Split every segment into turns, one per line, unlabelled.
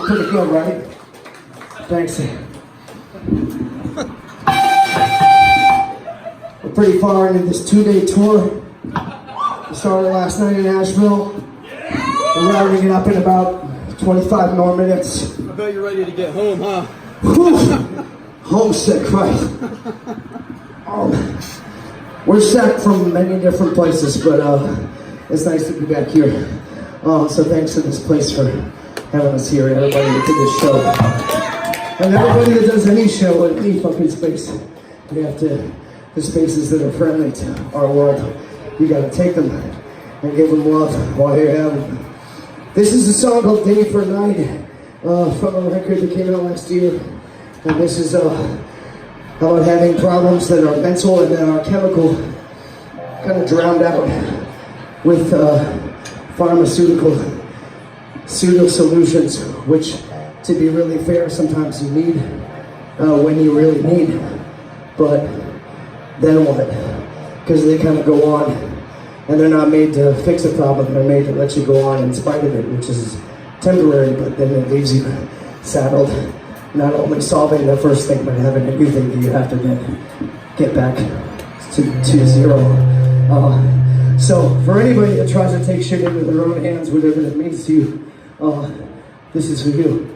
pretty good, right? Thanks. We're pretty far into this 2-day tour. We started last night in Nashville. We're rounding it up in about 25 more minutes.
I bet you're ready to get home, huh?
Whew. Homesick, right? We're Sect from many different places, but it's nice to be back here. So thanks to this place for having us here, and everybody that did this show. And everybody that does any show in any fucking space. We have to, the spaces that are friendly to our world, you gotta take them and give them love while you have them. This is a song called Day for Night from a record that came out last year. And this is about having problems that are mental and that are chemical, kind of drowned out with pharmaceutical pseudo solutions, which, to be really fair, sometimes you need. when you really need. But then what? Because they kind of go on, and they're not made to fix a problem, they're made to let you go on in spite of it, which is temporary, but then it leaves you saddled, not only solving the first thing, but having a new thing that you have to then get back to zero. So for anybody that tries to take shit into their own hands, whatever that means to you, this is for you.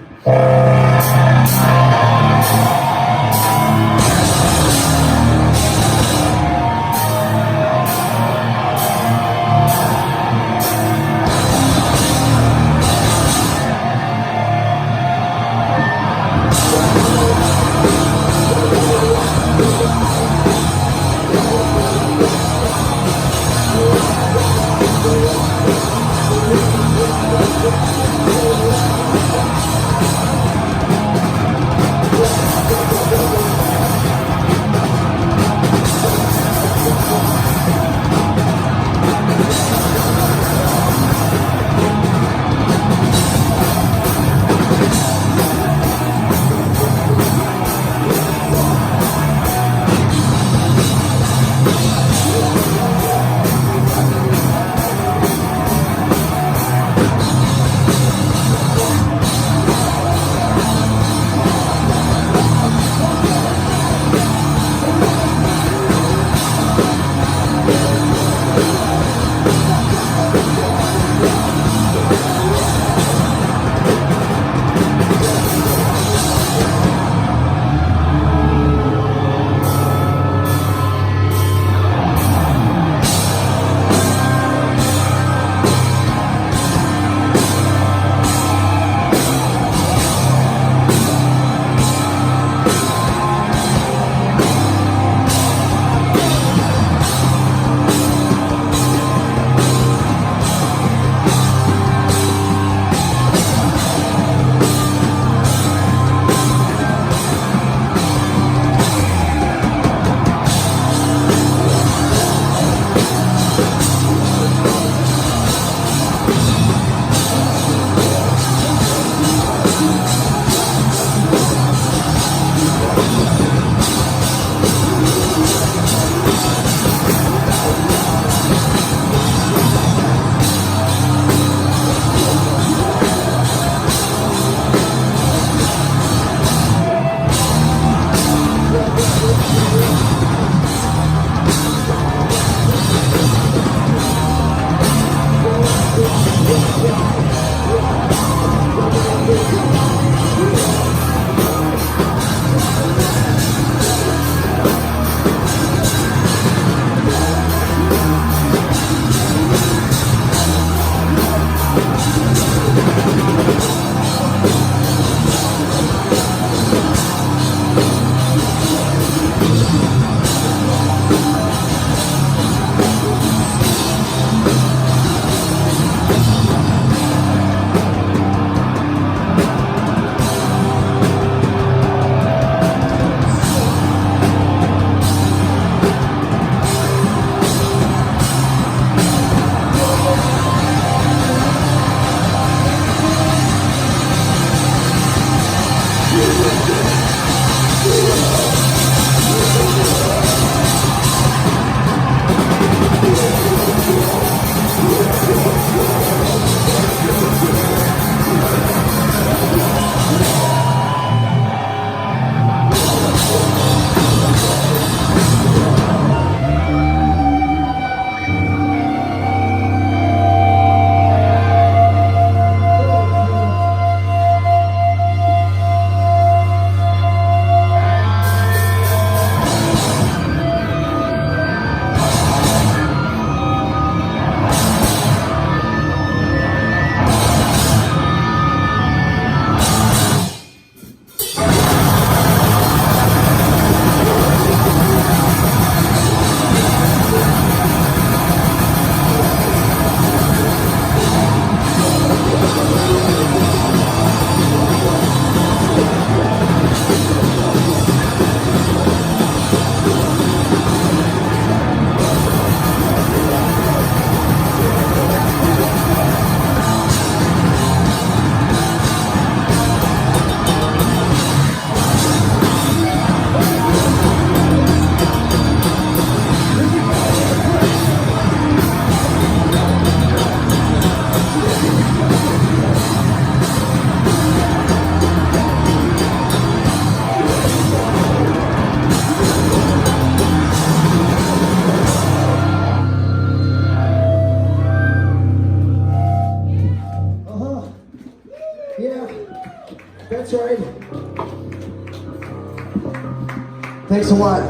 Thanks a lot.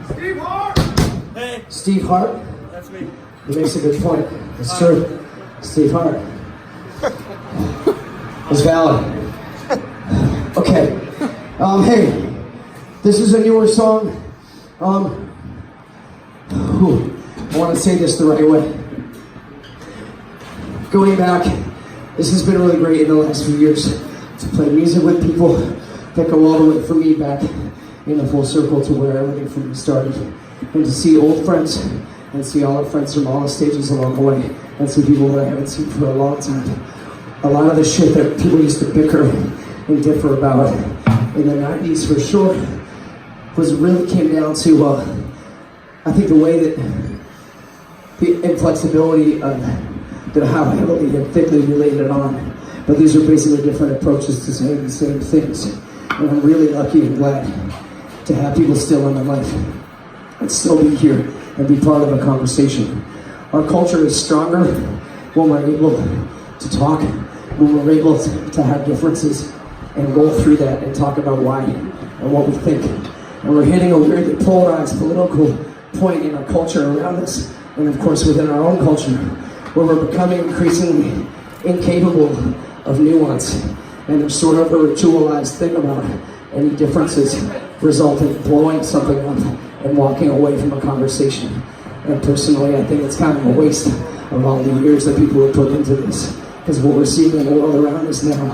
Steve Hart! Hey.
Steve Hart?
That's me.
He makes a good point. It's true. Steve Hart. It's valid. Okay. Hey, this is a newer song. I want to say this the right way. Going back, this has been really great in the last few years to play music with people that go all the way from me back in a full circle to where everything from me started. And to see old friends and see all our friends from all the stages along the way and see people that I haven't seen for a long time. A lot of the shit that people used to bicker and differ about in the 90s for sure was really came down to I think the way that the inflexibility of how heavily and thickly we laid it on. But these are basically different approaches to saying the same things. And I'm really lucky and glad to have people still in my life and still be here and be part of a conversation. Our culture is stronger when we're able to talk, when we're able to have differences and roll through that and talk about why and what we think. And we're hitting a weirdly polarized political point in our culture around us, and of course within our own culture, where we're becoming increasingly incapable of nuance. And there's sort of a ritualized thing about any differences result in blowing something up and walking away from a conversation. And personally, I think it's kind of a waste of all the years that people have put into this. Because what we're seeing in the world around us now,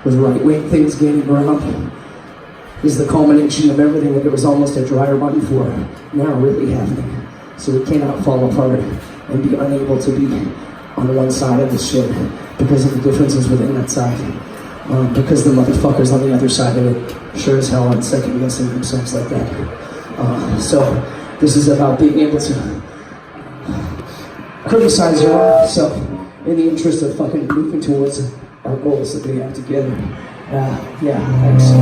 with right-wing things gaining ground, is the culmination of everything that there was almost a dry run for now really happening. So we cannot fall apart and be unable to be on one side of this shit because of the differences within that side. Because the motherfuckers on the other side of it sure as hell aren't second guessing themselves like that. So this is about being able to criticize yourself in the interest of fucking moving towards our goals that we have together. Yeah, thanks.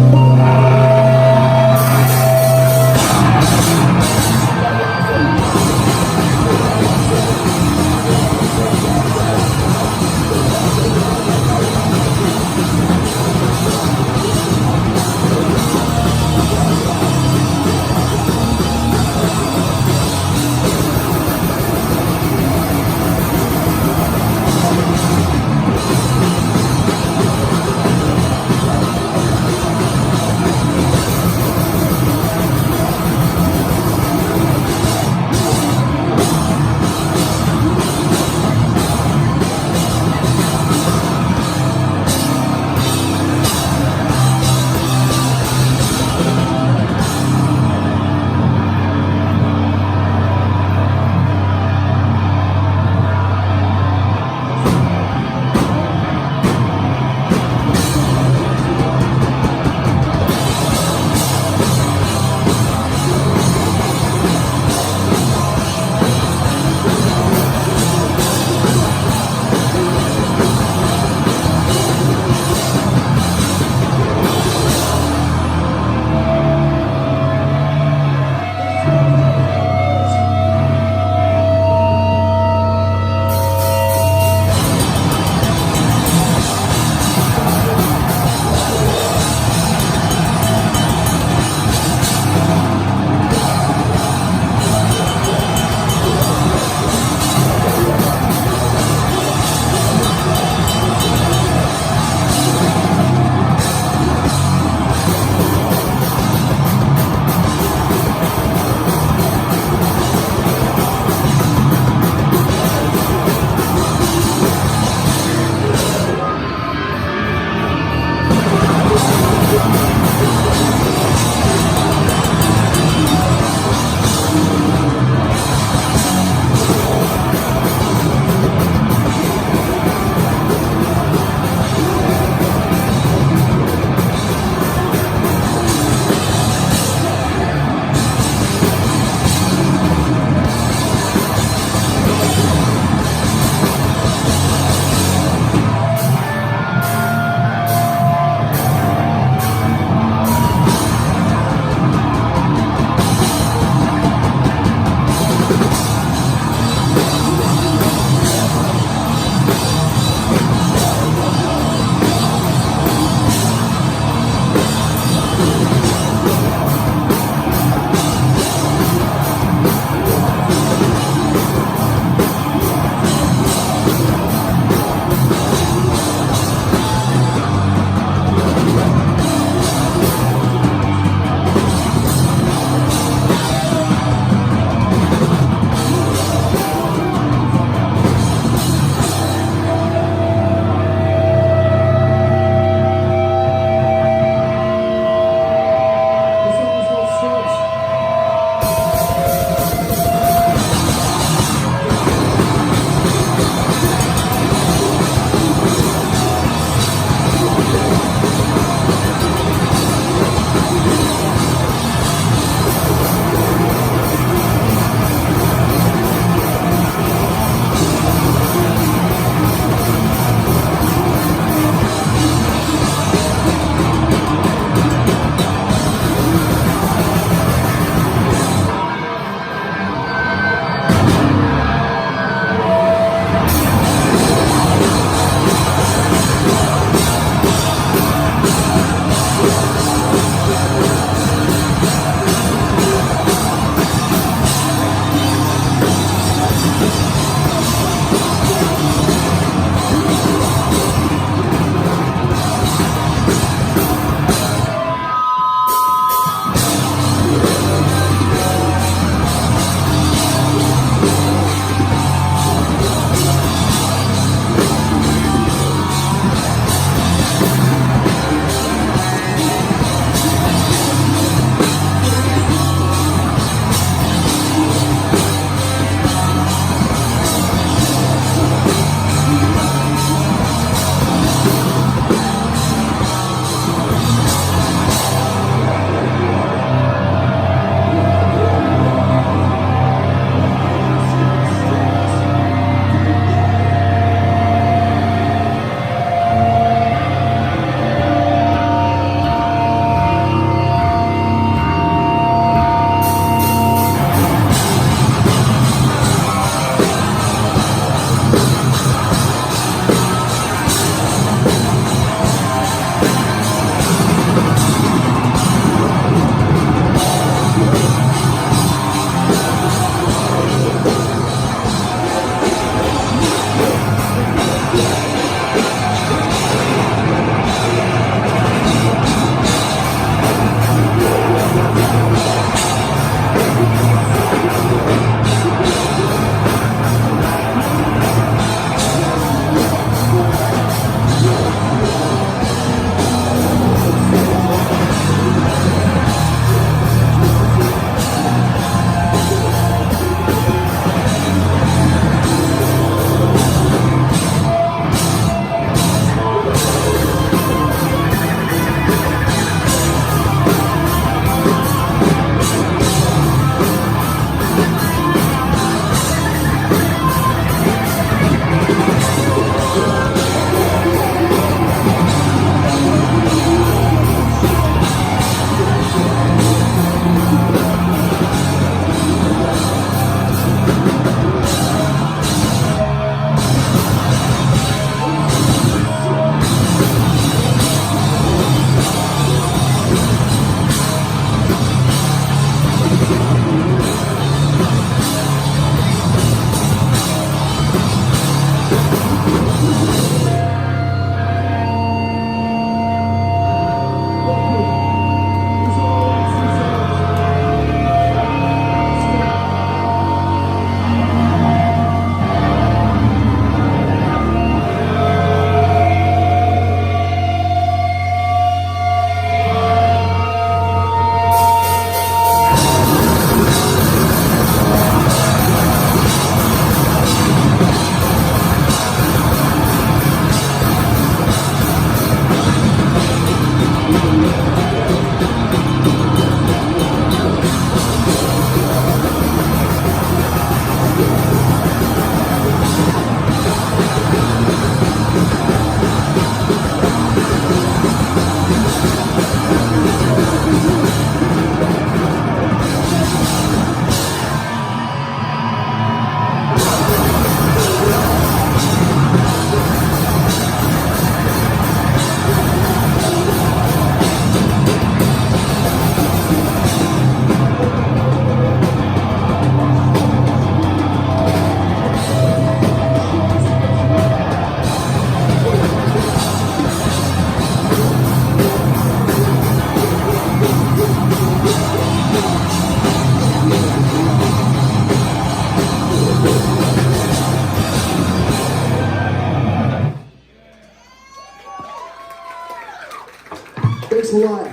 Thanks a lot.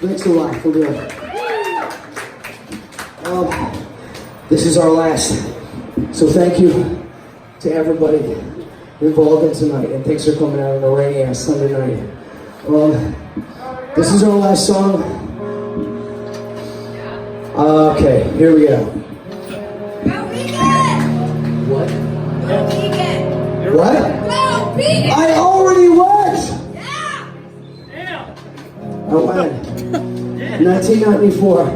Thanks a lot, for real. This is our last. So thank you to everybody involved in tonight, and thanks for coming out on a rainy ass Sunday night. This is our last song. Okay, here we go.
Go vegan!
What?
Go vegan!
What?
Go vegan!
I already went!
Yeah!
I went. 1994,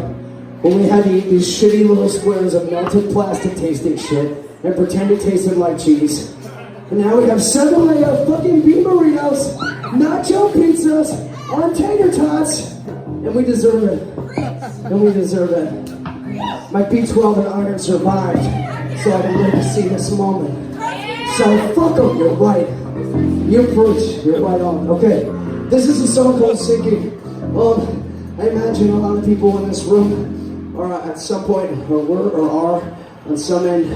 when we had to eat these shitty little squares of melted plastic tasting shit and pretend it tasted like cheese. And now we have 7-layer fucking beef burritos, nacho pizzas, on tater tots, and we deserve it. And we deserve it. My B12 and iron survived, so I can live to see this moment. So fuck them, you're right. You preach, you're right on. Okay, this is a song called Sectxvx. I imagine a lot of people in this room are at some point, or were, or are, on some end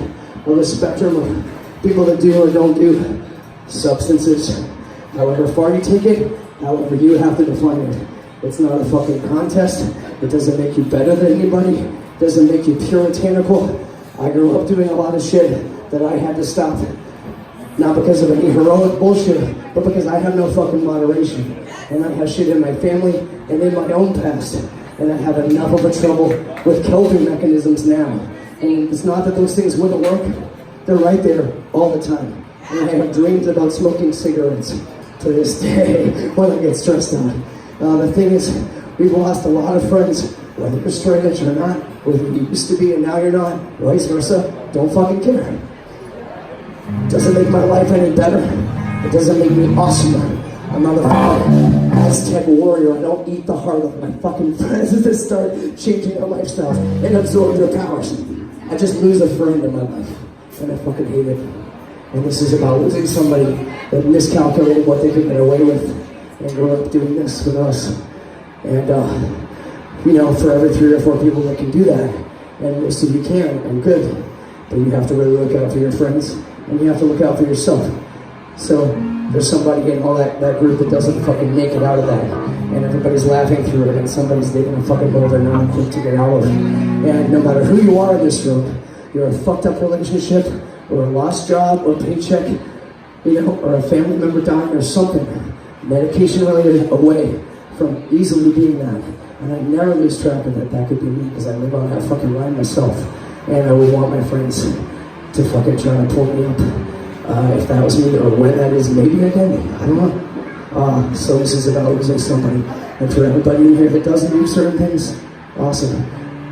of the spectrum of people that do or don't do substances. However far you take it, however you have to define it. It's not a fucking contest. It doesn't make you better than anybody. It doesn't make you puritanical. I grew up doing a lot of shit that I had to stop. Not because of any heroic bullshit, but because I have no fucking moderation. And I have shit in my family and in my own past. And I have enough of a trouble with coping mechanisms now. And it's not that those things wouldn't work. They're right there all the time. And I have dreams about smoking cigarettes to this day when I get stressed out. The thing is, we've lost a lot of friends, whether you're straight edge or not, whether you used to be and now you're not, vice versa. Don't fucking care. Doesn't make my life any better. It doesn't make me awesomer. I'm not a fucking Aztec warrior. I don't eat the heart of my fucking friends to start changing their lifestyles and absorb their powers. I just lose a friend in my life, and I fucking hate it. And this is about losing somebody that miscalculated what they could get away with and grew up doing this with us. And, you know, for every 3 or 4 people that can do that, and most of you can, and good, but you have to really look out for your friends, and you have to look out for yourself. So there's somebody in all that group that doesn't fucking make it out of that, and everybody's laughing through it, and somebody's digging a fucking hole they're not equipped to get out of. And no matter who you are in this room, you're a fucked up relationship, or a lost job, or paycheck, you know, or a family member dying, or something medication related away from easily being that. And I never lose track of that. That could be me, because I live on that fucking line myself. And I would want my friends to fucking try to pull me up. If that was me, or when that is, maybe again, I don't know. So this is about losing somebody. And for everybody in here that doesn't do certain things, awesome.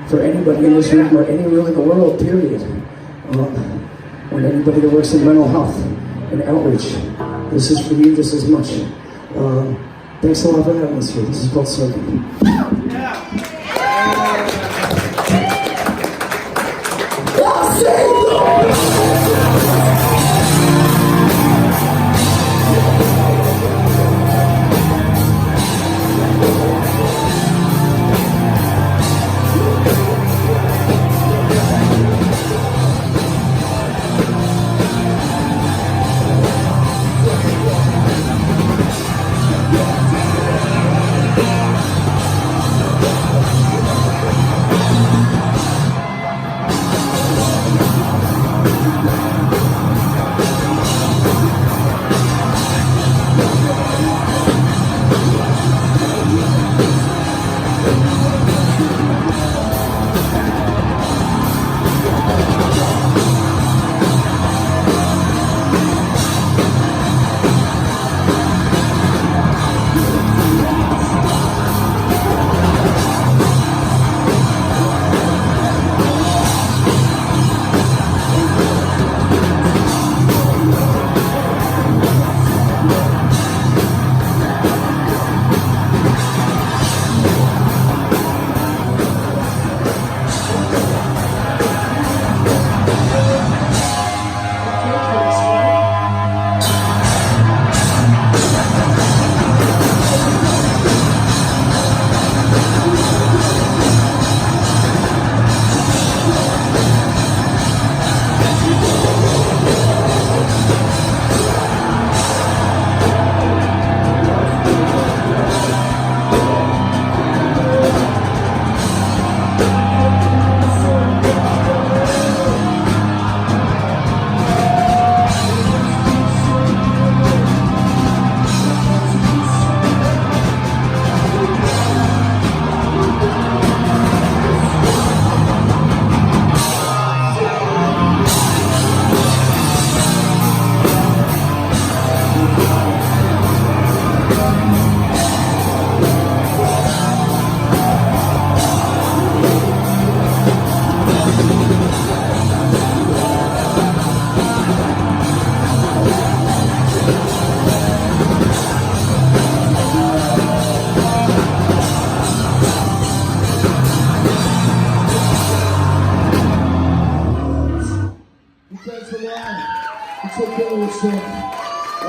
For anybody in this room, or any room in the world, period. And anybody that works in mental health and outreach, this is for you just as much. Thanks a lot for having us here. This is called Sectxvx.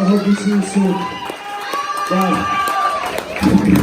hope we see you soon. Bye.